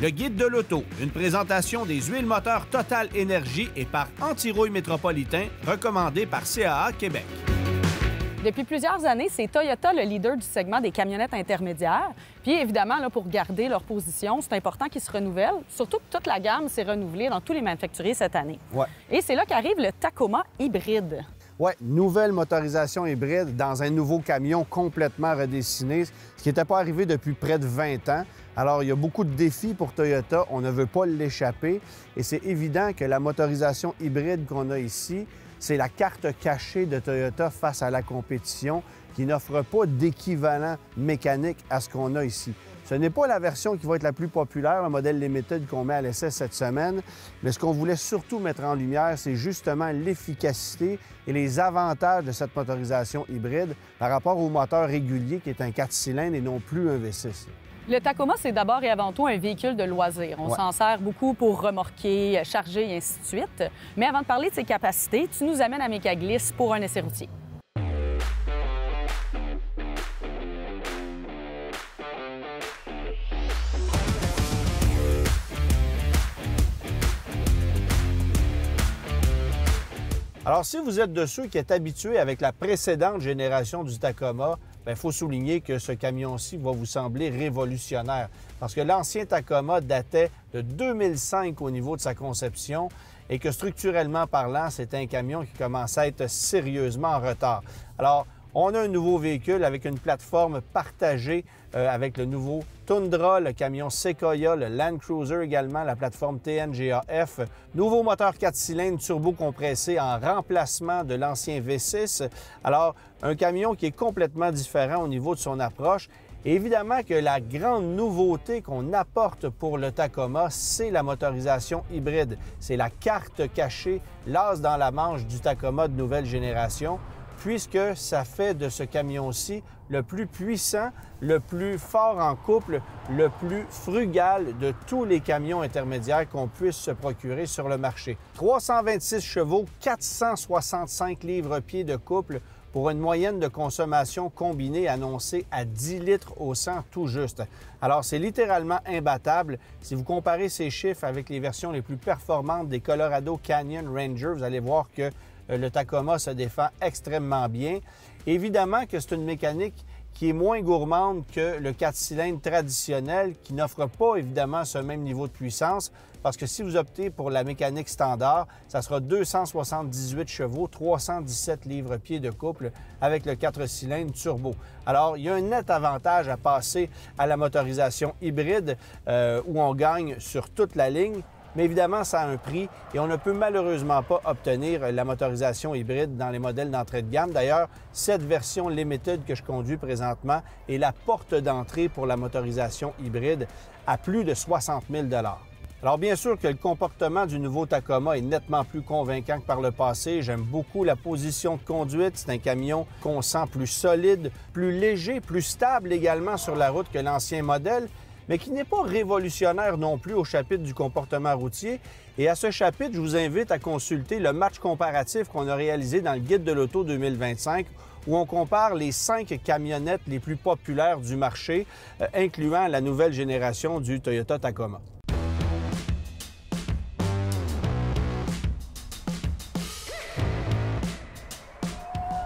Le guide de l'auto, une présentation des huiles moteurs Total Énergie et par Anti-Rouille Métropolitain, recommandé par CAA Québec. Depuis plusieurs années, c'est Toyota le leader du segment des camionnettes intermédiaires. Puis évidemment, là, pour garder leur position, c'est important qu'ils se renouvellent, surtout que toute la gamme s'est renouvelée dans tous les manufacturiers cette année. Ouais. Et c'est là qu'arrive le Tacoma hybride. Oui, nouvelle motorisation hybride dans un nouveau camion complètement redessiné, ce qui n'était pas arrivé depuis près de 20 ans. Alors, il y a beaucoup de défis pour Toyota. On ne veut pas l'échapper. Et c'est évident que la motorisation hybride qu'on a ici, c'est la carte cachée de Toyota face à la compétition qui n'offre pas d'équivalent mécanique à ce qu'on a ici. Ce n'est pas la version qui va être la plus populaire, le modèle Limited qu'on met à l'essai cette semaine, mais ce qu'on voulait surtout mettre en lumière, c'est justement l'efficacité et les avantages de cette motorisation hybride par rapport au moteur régulier qui est un 4 cylindres et non plus un V6. Le Tacoma, c'est d'abord et avant tout un véhicule de loisir. On s'en sert beaucoup pour remorquer, charger et ainsi de suite. Mais avant de parler de ses capacités, tu nous amènes à Mécaglisse pour un essai routier. Alors, si vous êtes de ceux qui est habitués avec la précédente génération du Tacoma, il faut souligner que ce camion-ci va vous sembler révolutionnaire parce que l'ancien Tacoma datait de 2005 au niveau de sa conception et que structurellement parlant, c'est un camion qui commence à être sérieusement en retard. Alors, on a un nouveau véhicule avec une plateforme partagée avec le nouveau Tundra, le camion Sequoia, le Land Cruiser également, la plateforme TNGA-F. Nouveau moteur 4 cylindres turbo compressé en remplacement de l'ancien V6. Alors, un camion qui est complètement différent au niveau de son approche. Et évidemment que la grande nouveauté qu'on apporte pour le Tacoma, c'est la motorisation hybride. C'est la carte cachée, l'as dans la manche du Tacoma de nouvelle génération, puisque ça fait de ce camion-ci le plus puissant, le plus fort en couple, le plus frugal de tous les camions intermédiaires qu'on puisse se procurer sur le marché. 326 chevaux, 465 livres-pieds de couple pour une moyenne de consommation combinée annoncée à 10 litres au 100 tout juste. Alors, c'est littéralement imbattable. Si vous comparez ces chiffres avec les versions les plus performantes des Colorado Canyon Ranger, vous allez voir que le Tacoma se défend extrêmement bien. Évidemment que c'est une mécanique qui est moins gourmande que le 4 cylindres traditionnel, qui n'offre pas évidemment ce même niveau de puissance, parce que si vous optez pour la mécanique standard, ça sera 278 chevaux, 317 livres-pieds de couple avec le 4 cylindres turbo. Alors, il y a un net avantage à passer à la motorisation hybride où on gagne sur toute la ligne. Mais évidemment, ça a un prix et on ne peut malheureusement pas obtenir la motorisation hybride dans les modèles d'entrée de gamme. D'ailleurs, cette version Limited que je conduis présentement est la porte d'entrée pour la motorisation hybride à plus de 60 000 $. Alors bien sûr que le comportement du nouveau Tacoma est nettement plus convaincant que par le passé. J'aime beaucoup la position de conduite. C'est un camion qu'on sent plus solide, plus léger, plus stable également sur la route que l'ancien modèle, mais qui n'est pas révolutionnaire non plus au chapitre du comportement routier. Et à ce chapitre, je vous invite à consulter le match comparatif qu'on a réalisé dans le Guide de l'Auto 2025, où on compare les 5 camionnettes les plus populaires du marché, incluant la nouvelle génération du Toyota Tacoma.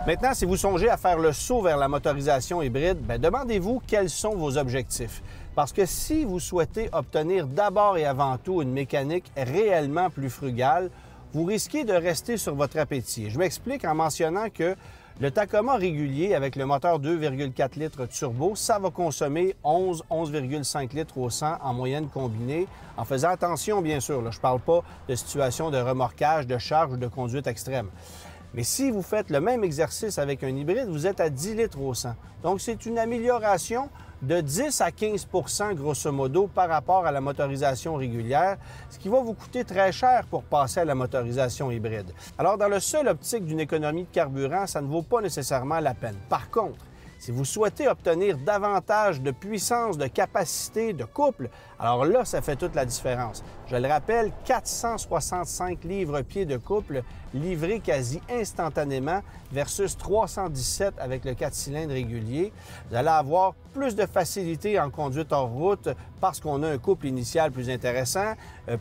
Maintenant, si vous songez à faire le saut vers la motorisation hybride, demandez-vous quels sont vos objectifs. Parce que si vous souhaitez obtenir d'abord et avant tout une mécanique réellement plus frugale, vous risquez de rester sur votre appétit. Je m'explique en mentionnant que le Tacoma régulier avec le moteur 2,4 litres turbo, ça va consommer 11,5 litres au 100 en moyenne combinée, en faisant attention bien sûr, là, je ne parle pas de situation de remorquage, de charge ou de conduite extrême. Mais si vous faites le même exercice avec un hybride, vous êtes à 10 litres au 100. Donc, c'est une amélioration de 10 à 15 % grosso modo par rapport à la motorisation régulière, ce qui va vous coûter très cher pour passer à la motorisation hybride. Alors, dans le seul optique d'une économie de carburant, ça ne vaut pas nécessairement la peine. Par contre, si vous souhaitez obtenir davantage de puissance, de capacité, de couple, alors là, ça fait toute la différence. Je le rappelle, 465 livres-pieds de couple livré quasi instantanément versus 317 avec le 4 cylindres régulier. Vous allez avoir plus de facilité en conduite hors route parce qu'on a un couple initial plus intéressant,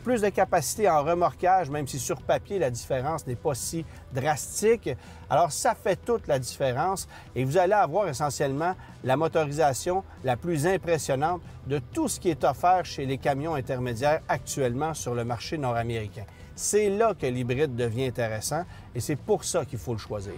plus de capacité en remorquage, même si sur papier, la différence n'est pas si drastique. Alors, ça fait toute la différence et vous allez avoir essentiellement la motorisation la plus impressionnante de tout ce qui est offert chez les camions intermédiaires actuellement sur le marché nord-américain. C'est là que l'hybride devient intéressant et c'est pour ça qu'il faut le choisir.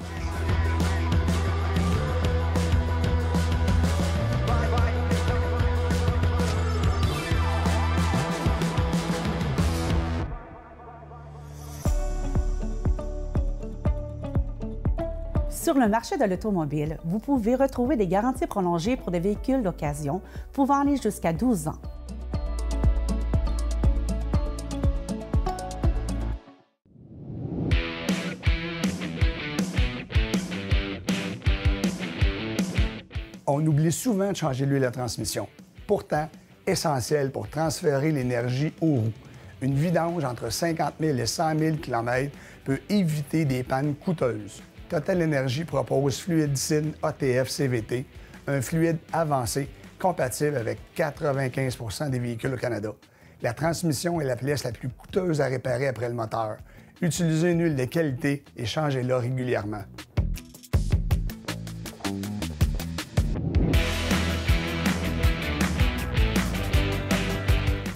Sur le marché de l'automobile, vous pouvez retrouver des garanties prolongées pour des véhicules d'occasion pouvant aller jusqu'à 12 ans. On oublie souvent de changer l'huile à transmission. Pourtant, essentiel pour transférer l'énergie aux roues. Une vidange entre 50 000 et 100 000 km peut éviter des pannes coûteuses. Total Energy propose Fluidicine ATF CVT, un fluide avancé compatible avec 95 % des véhicules au Canada. La transmission est la pièce la plus coûteuse à réparer après le moteur. Utilisez une huile de qualité et changez-la régulièrement.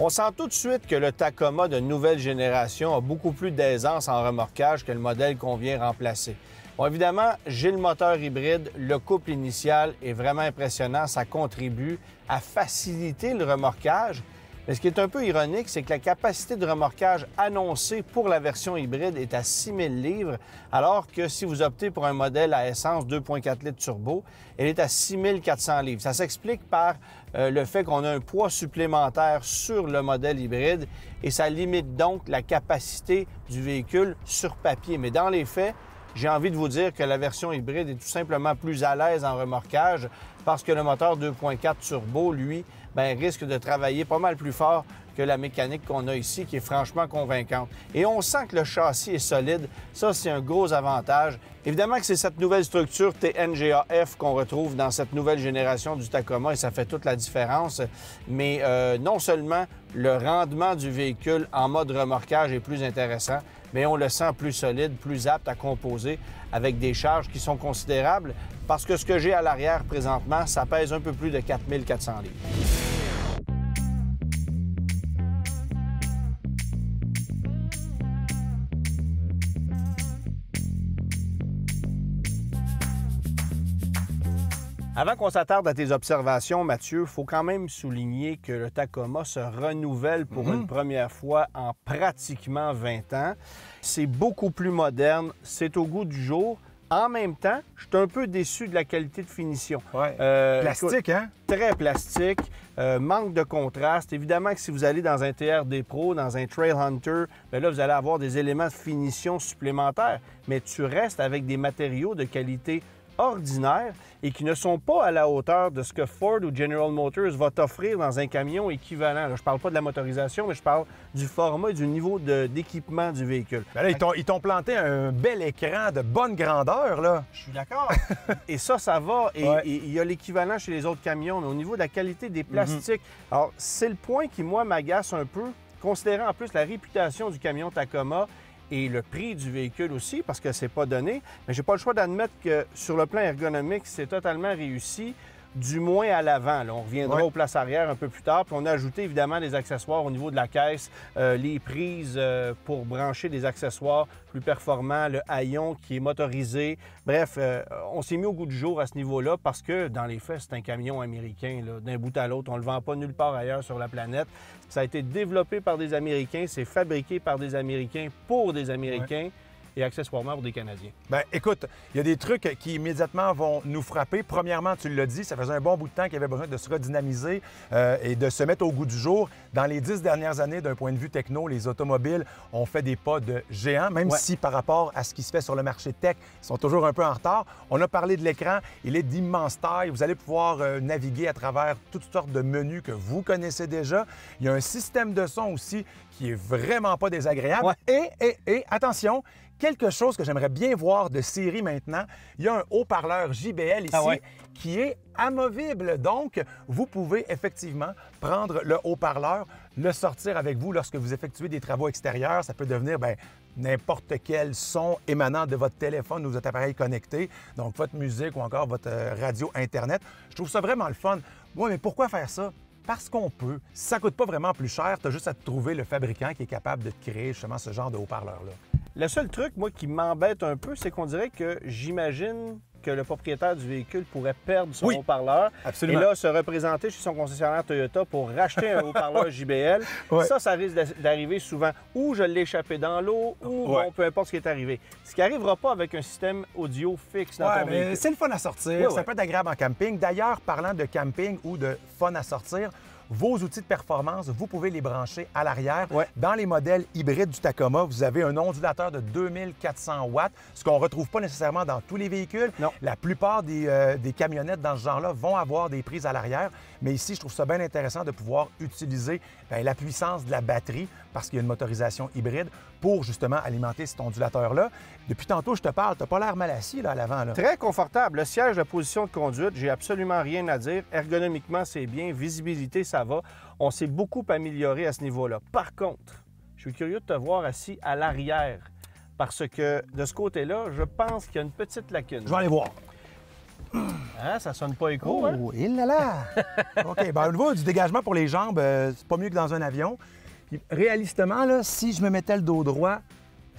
On sent tout de suite que le Tacoma de nouvelle génération a beaucoup plus d'aisance en remorquage que le modèle qu'on vient remplacer. Bon, évidemment, j'ai le moteur hybride, le couple initial est vraiment impressionnant, ça contribue à faciliter le remorquage. Mais ce qui est un peu ironique, c'est que la capacité de remorquage annoncée pour la version hybride est à 6 000 livres, alors que si vous optez pour un modèle à essence 2,4 litres turbo, elle est à 6 400 livres. Ça s'explique par le fait qu'on a un poids supplémentaire sur le modèle hybride et ça limite donc la capacité du véhicule sur papier. Mais dans les faits, j'ai envie de vous dire que la version hybride est tout simplement plus à l'aise en remorquage parce que le moteur 2.4 turbo, lui, risque de travailler pas mal plus fort que la mécanique qu'on a ici, qui est franchement convaincante. Et on sent que le châssis est solide. Ça, c'est un gros avantage. Évidemment que c'est cette nouvelle structure TNGA-F qu'on retrouve dans cette nouvelle génération du Tacoma et ça fait toute la différence. Mais non seulement le rendement du véhicule en mode remorquage est plus intéressant, mais on le sent plus solide, plus apte à composer avec des charges qui sont considérables parce que ce que j'ai à l'arrière présentement, ça pèse un peu plus de 4 400 livres. Avant qu'on s'attarde à tes observations, Mathieu, il faut quand même souligner que le Tacoma se renouvelle pour une première fois en pratiquement 20 ans. C'est beaucoup plus moderne, c'est au goût du jour. En même temps, je suis un peu déçu de la qualité de finition. Ouais. Plastique, hein? Très plastique, manque de contraste. Évidemment que si vous allez dans un TRD Pro, dans un Trail Hunter, bien là, vous allez avoir des éléments de finition supplémentaires. Mais tu restes avec des matériaux de qualité ordinaires et qui ne sont pas à la hauteur de ce que Ford ou General Motors va t'offrir dans un camion équivalent. Là, je ne parle pas de la motorisation, mais je parle du format et du niveau d'équipement du véhicule. Ben là, ils t'ont planté un bel écran de bonne grandeur, là. Je suis d'accord. Et ça va. Et il y a l'équivalent chez les autres camions, mais au niveau de la qualité des plastiques. Alors, c'est le point qui, moi, m'agace un peu, considérant en plus la réputation du camion Tacoma et le prix du véhicule aussi, parce que c'est pas donné. Mais j'ai pas le choix d'admettre que sur le plan ergonomique, c'est totalement réussi, du moins à l'avant. On reviendra aux places arrière un peu plus tard. Puis on a ajouté évidemment des accessoires au niveau de la caisse, les prises pour brancher des accessoires plus performants, le haillon qui est motorisé. Bref, on s'est mis au goût du jour à ce niveau-là parce que, dans les faits, c'est un camion américain, d'un bout à l'autre. On ne le vend pas nulle part ailleurs sur la planète. Ça a été développé par des Américains, c'est fabriqué par des Américains pour des Américains. Et accessoirement pour des Canadiens. Bien, écoute, il y a des trucs qui immédiatement vont nous frapper. Premièrement, tu l'as dit, ça faisait un bon bout de temps qu'il y avait besoin de se redynamiser et de se mettre au goût du jour. Dans les 10 dernières années, d'un point de vue techno, les automobiles ont fait des pas de géants, même si par rapport à ce qui se fait sur le marché tech, ils sont toujours un peu en retard. On a parlé de l'écran, il est d'immense taille. Vous allez pouvoir naviguer à travers toutes sortes de menus que vous connaissez déjà. Il y a un système de son aussi qui est vraiment pas désagréable. Ouais. Et attention, quelque chose que j'aimerais bien voir de série maintenant, il y a un haut-parleur JBL ici qui est amovible. Donc, vous pouvez effectivement prendre le haut-parleur, le sortir avec vous lorsque vous effectuez des travaux extérieurs. Ça peut devenir n'importe quel son émanant de votre téléphone ou de votre appareil connecté, donc votre musique ou encore votre radio Internet. Je trouve ça vraiment le fun. Oui, mais pourquoi faire ça? Parce qu'on peut. Si ça ne coûte pas vraiment plus cher, tu as juste à trouver le fabricant qui est capable de te créer justement ce genre de haut-parleur-là. Le seul truc, moi, qui m'embête un peu, c'est qu'on dirait que j'imagine que le propriétaire du véhicule pourrait perdre son haut-parleur. Absolument. Et là, se représenter chez son concessionnaire Toyota pour racheter un haut-parleur JBL. Ça risque d'arriver souvent. Ou je l'ai échappé dans l'eau, ou bon, peu importe ce qui est arrivé. Ce qui n'arrivera pas avec un système audio fixe dans ton véhicule. C'est le fun à sortir. Ça peut être agréable en camping. D'ailleurs, parlant de camping ou de fun à sortir, vos outils de performance, vous pouvez les brancher à l'arrière. Dans les modèles hybrides du Tacoma, vous avez un ondulateur de 2400 watts, ce qu'on ne retrouve pas nécessairement dans tous les véhicules. Non. La plupart des camionnettes dans ce genre-là vont avoir des prises à l'arrière. Mais ici, je trouve ça bien intéressant de pouvoir utiliser la puissance de la batterie, parce qu'il y a une motorisation hybride, pour justement alimenter cet ondulateur-là. Depuis tantôt, je te parle, tu n'as pas l'air mal assis là, à l'avant. Très confortable. Le siège de position de conduite, j'ai absolument rien à dire. Ergonomiquement, c'est bien. Visibilité, ça va. On s'est beaucoup amélioré à ce niveau-là. Par contre, je suis curieux de te voir assis à l'arrière, parce que de ce côté-là, je pense qu'il y a une petite lacune. Je vais aller voir. Hein, ça sonne pas écho, hein? Oh, il là là! OK, au niveau du dégagement pour les jambes, c'est pas mieux que dans un avion. Puis, réalistement, là, si je me mettais le dos droit,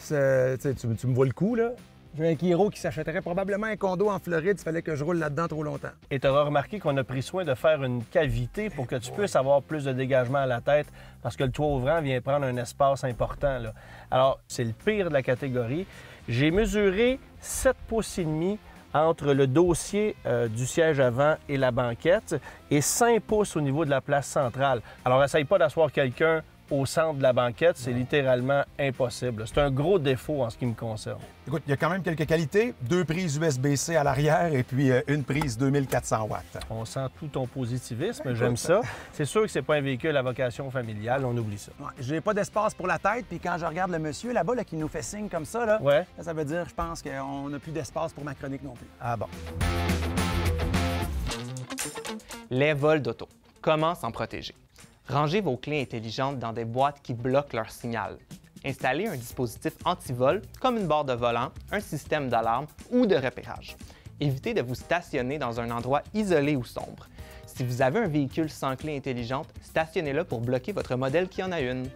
tu me vois le coup, là. J'ai un Kiro qui s'achèterait probablement un condo en Floride s'il fallait que je roule là-dedans trop longtemps. Et tu auras remarqué qu'on a pris soin de faire une cavité pour que tu puisses avoir plus de dégagement à la tête, parce que le toit ouvrant vient prendre un espace important, là. Alors, c'est le pire de la catégorie. J'ai mesuré 7 pouces et demi entre le dossier du siège avant et la banquette et 5 pouces au niveau de la place centrale. Alors, essaye pas d'asseoir quelqu'un au centre de la banquette, c'est littéralement impossible. C'est un gros défaut en ce qui me concerne. Écoute, il y a quand même quelques qualités. 2 prises USB-C à l'arrière et puis une prise 2400 watts. On sent tout ton positivisme, j'aime ça. C'est sûr que c'est pas un véhicule à vocation familiale, on oublie ça. J'ai pas d'espace pour la tête, puis quand je regarde le monsieur là-bas là, qui nous fait signe comme ça, là, ça veut dire, je pense qu'on n'a plus d'espace pour ma chronique non plus. Ah bon. Les vols d'auto. Comment s'en protéger? Rangez vos clés intelligentes dans des boîtes qui bloquent leur signal. Installez un dispositif anti-vol comme une barre de volant, un système d'alarme ou de repérage. Évitez de vous stationner dans un endroit isolé ou sombre. Si vous avez un véhicule sans clé intelligente, stationnez-le pour bloquer votre modèle qui en a une.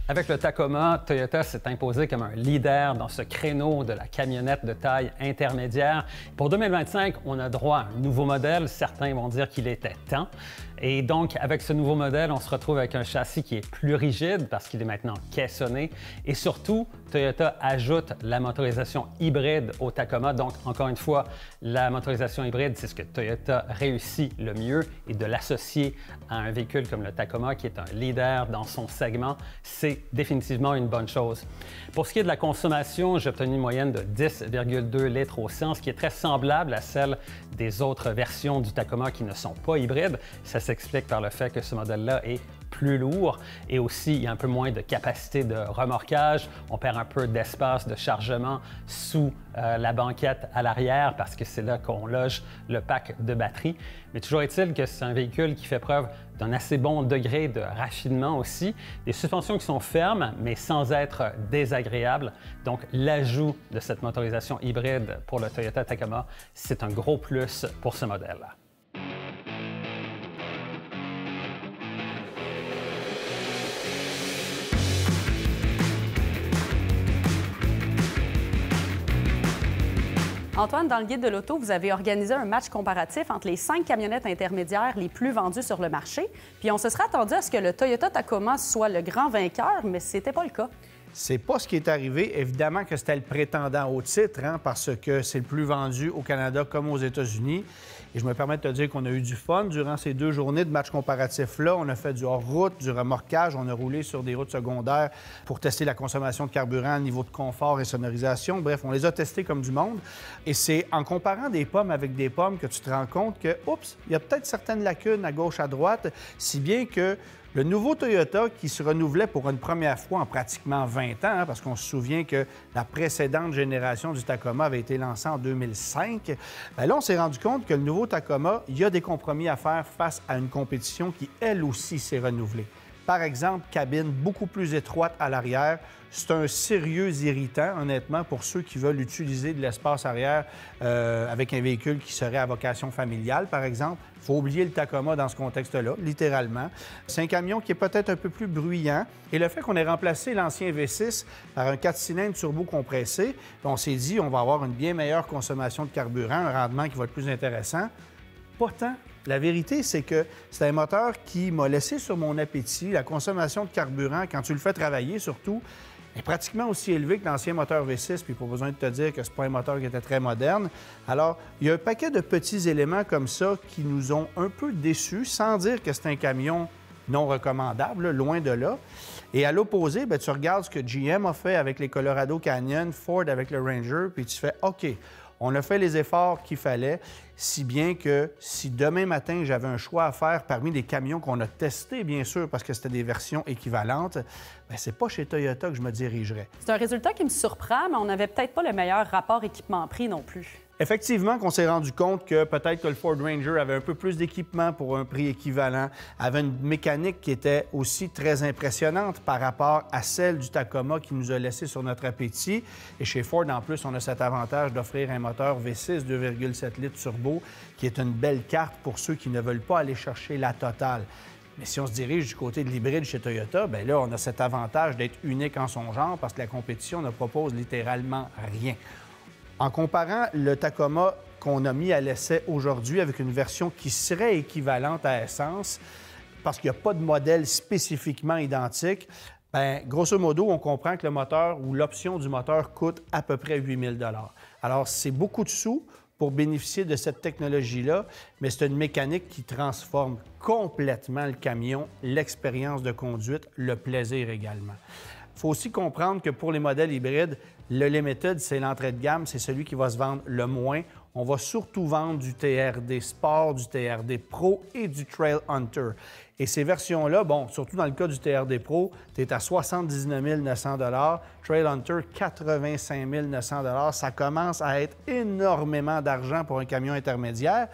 Avec le Tacoma, Toyota s'est imposé comme un leader dans ce créneau de la camionnette de taille intermédiaire. Pour 2025, on a droit à un nouveau modèle. Certains vont dire qu'il était temps. Et donc, avec ce nouveau modèle, on se retrouve avec un châssis qui est plus rigide parce qu'il est maintenant caissonné. Et surtout, Toyota ajoute la motorisation hybride au Tacoma. Donc, encore une fois, la motorisation hybride, c'est ce que Toyota réussit le mieux. Et de l'associer à un véhicule comme le Tacoma, qui est un leader dans son segment, c'est définitivement une bonne chose. Pour ce qui est de la consommation, j'ai obtenu une moyenne de 10,2 litres au 100, ce qui est très semblable à celle des autres versions du Tacoma qui ne sont pas hybrides. Ça s'explique par le fait que ce modèle-là est plus lourd et aussi il y a un peu moins de capacité de remorquage. On perd un peu d'espace de chargement sous la banquette à l'arrière parce que c'est là qu'on loge le pack de batterie. Mais toujours est-il que c'est un véhicule qui fait preuve d'un assez bon degré de raffinement aussi. Des suspensions qui sont fermes mais sans être désagréables. Donc l'ajout de cette motorisation hybride pour le Toyota Tacoma, c'est un gros plus pour ce modèle-là. Antoine, dans le guide de l'auto, vous avez organisé un match comparatif entre les 5 camionnettes intermédiaires les plus vendues sur le marché. Puis on se serait attendu à ce que le Toyota Tacoma soit le grand vainqueur, mais ce n'était pas le cas. C'est pas ce qui est arrivé. Évidemment que c'était le prétendant au titre, hein, parce que c'est le plus vendu au Canada comme aux États-Unis. Et je me permets de te dire qu'on a eu du fun durant ces 2 journées de match comparatif-là. On a fait du hors-route, du remorquage, on a roulé sur des routes secondaires pour tester la consommation de carburant, le niveau de confort et sonorisation. Bref, on les a testés comme du monde. Et c'est en comparant des pommes avec des pommes que tu te rends compte que, oups, il y a peut-être certaines lacunes à gauche, à droite, si bien que le nouveau Toyota qui se renouvelait pour une première fois en pratiquement 20 ans, parce qu'on se souvient que la précédente génération du Tacoma avait été lancée en 2005, bien là, on s'est rendu compte que le nouveau Tacoma, il y a des compromis à faire face à une compétition qui, elle aussi, s'est renouvelée. Par exemple, cabine beaucoup plus étroite à l'arrière. C'est un sérieux irritant, honnêtement, pour ceux qui veulent utiliser de l'espace arrière avec un véhicule qui serait à vocation familiale, par exemple. Il faut oublier le Tacoma dans ce contexte-là, littéralement. C'est un camion qui est peut-être un peu plus bruyant. Et le fait qu'on ait remplacé l'ancien V6 par un 4 cylindres turbo compressé, on s'est dit on va avoir une bien meilleure consommation de carburant, un rendement qui va être plus intéressant. Pas tant. La vérité, c'est que c'est un moteur qui m'a laissé sur mon appétit. La consommation de carburant, quand tu le fais travailler surtout, est pratiquement aussi élevée que l'ancien moteur V6, puis pas besoin de te dire que c'est pas un moteur qui était très moderne. Alors, il y a un paquet de petits éléments comme ça qui nous ont un peu déçus, sans dire que c'est un camion non recommandable, loin de là. Et à l'opposé, bien, tu regardes ce que GM a fait avec les Colorado Canyon, Ford avec le Ranger, puis tu fais « OK, on a fait les efforts qu'il fallait », si bien que si demain matin, j'avais un choix à faire parmi les camions qu'on a testés, bien sûr, parce que c'était des versions équivalentes, bien, c'est pas chez Toyota que je me dirigerais. C'est un résultat qui me surprend, mais on n'avait peut-être pas le meilleur rapport équipement-prix non plus. Effectivement, qu'on s'est rendu compte que peut-être que le Ford Ranger avait un peu plus d'équipement pour un prix équivalent, avait une mécanique qui était aussi très impressionnante par rapport à celle du Tacoma qui nous a laissé sur notre appétit. Et chez Ford, en plus, on a cet avantage d'offrir un moteur V6 2,7 litres turbo, qui est une belle carte pour ceux qui ne veulent pas aller chercher la totale. Mais si on se dirige du côté de l'hybride chez Toyota, bien là, on a cet avantage d'être unique en son genre parce que la compétition ne propose littéralement rien. En comparant le Tacoma qu'on a mis à l'essai aujourd'hui avec une version qui serait équivalente à essence, parce qu'il n'y a pas de modèle spécifiquement identique, bien, grosso modo, on comprend que le moteur ou l'option du moteur coûte à peu près 8 000 $. Alors, c'est beaucoup de sous pour bénéficier de cette technologie-là, mais c'est une mécanique qui transforme complètement le camion, l'expérience de conduite, le plaisir également. Il faut aussi comprendre que pour les modèles hybrides, le Limited, c'est l'entrée de gamme, c'est celui qui va se vendre le moins. On va surtout vendre du TRD Sport, du TRD Pro et du Trail Hunter. Et ces versions-là, bon, surtout dans le cas du TRD Pro, tu es à 79 900 $, Trail Hunter, 85 900 $. Ça commence à être énormément d'argent pour un camion intermédiaire.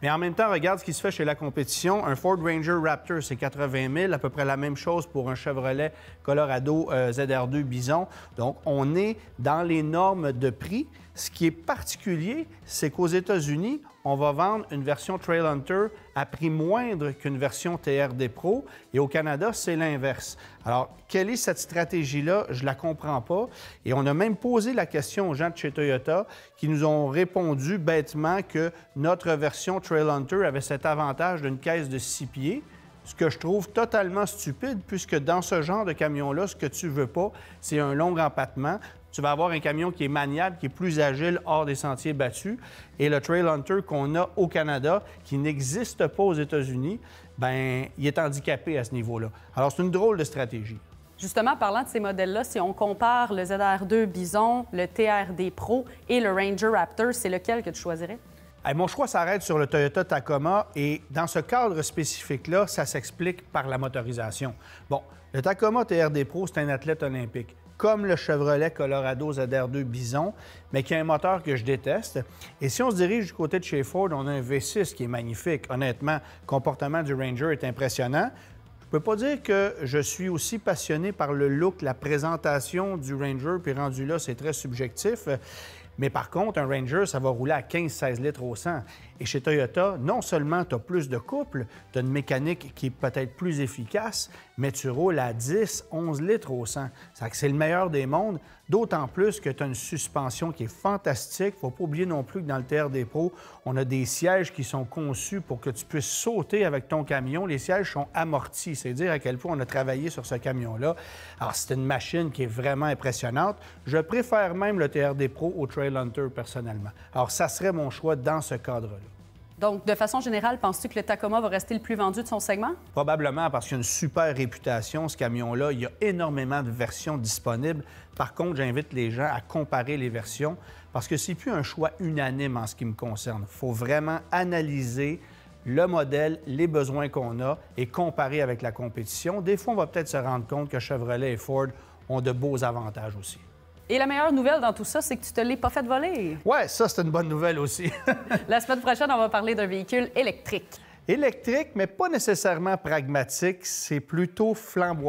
Mais en même temps, regarde ce qui se fait chez la compétition. Un Ford Ranger Raptor, c'est 80 000 $, à peu près la même chose pour un Chevrolet Colorado ZR2 Bison. Donc, on est dans les normes de prix. Ce qui est particulier, c'est qu'aux États-Unis, on va vendre une version Trail Hunter à prix moindre qu'une version TRD Pro. Et au Canada, c'est l'inverse. Alors, quelle est cette stratégie-là? Je ne la comprends pas. Et on a même posé la question aux gens de chez Toyota qui nous ont répondu bêtement que notre version Trail Hunter avait cet avantage d'une caisse de 6 pieds. Ce que je trouve totalement stupide, puisque dans ce genre de camion-là, ce que tu veux pas, c'est un long empattement. Tu vas avoir un camion qui est maniable, qui est plus agile hors des sentiers battus. Et le Trail Hunter qu'on a au Canada, qui n'existe pas aux États-Unis, bien, il est handicapé à ce niveau-là. Alors, c'est une drôle de stratégie. Justement, parlant de ces modèles-là, si on compare le ZR2 Bison, le TRD Pro et le Ranger Raptor, c'est lequel que tu choisirais? Mon choix s'arrête sur le Toyota Tacoma et dans ce cadre spécifique-là, ça s'explique par la motorisation. Bon, le Tacoma TRD Pro, c'est un athlète olympique, comme le Chevrolet Colorado ZR2 Bison, mais qui a un moteur que je déteste. Et si on se dirige du côté de chez Ford, on a un V6 qui est magnifique. Honnêtement, le comportement du Ranger est impressionnant. Je ne peux pas dire que je suis aussi passionné par le look, la présentation du Ranger, puis rendu là, c'est très subjectif. Mais par contre, un Ranger, ça va rouler à 15-16 litres au 100. Et chez Toyota, non seulement tu as plus de couple, tu as une mécanique qui est peut-être plus efficace, mais tu roules à 10-11 litres au 100. C'est le meilleur des mondes, d'autant plus que tu as une suspension qui est fantastique. Il ne faut pas oublier non plus que dans le TRD Pro, on a des sièges qui sont conçus pour que tu puisses sauter avec ton camion. Les sièges sont amortis. C'est dire à quel point on a travaillé sur ce camion-là. Alors, c'est une machine qui est vraiment impressionnante. Je préfère même le TRD Pro au Trail Hunter, personnellement. Alors, ça serait mon choix dans ce cadre-là. Donc, de façon générale, penses-tu que le Tacoma va rester le plus vendu de son segment? Probablement parce qu'il y a une super réputation, ce camion-là. Il y a énormément de versions disponibles. Par contre, j'invite les gens à comparer les versions parce que c'est plus un choix unanime en ce qui me concerne. Il faut vraiment analyser le modèle, les besoins qu'on a et comparer avec la compétition. Des fois, on va peut-être se rendre compte que Chevrolet et Ford ont de beaux avantages aussi. Et la meilleure nouvelle dans tout ça, c'est que tu te l'es pas fait voler. Ouais, ça, c'est une bonne nouvelle aussi. La semaine prochaine, on va parler d'un véhicule électrique. Électrique, mais pas nécessairement pragmatique. C'est plutôt flamboyant.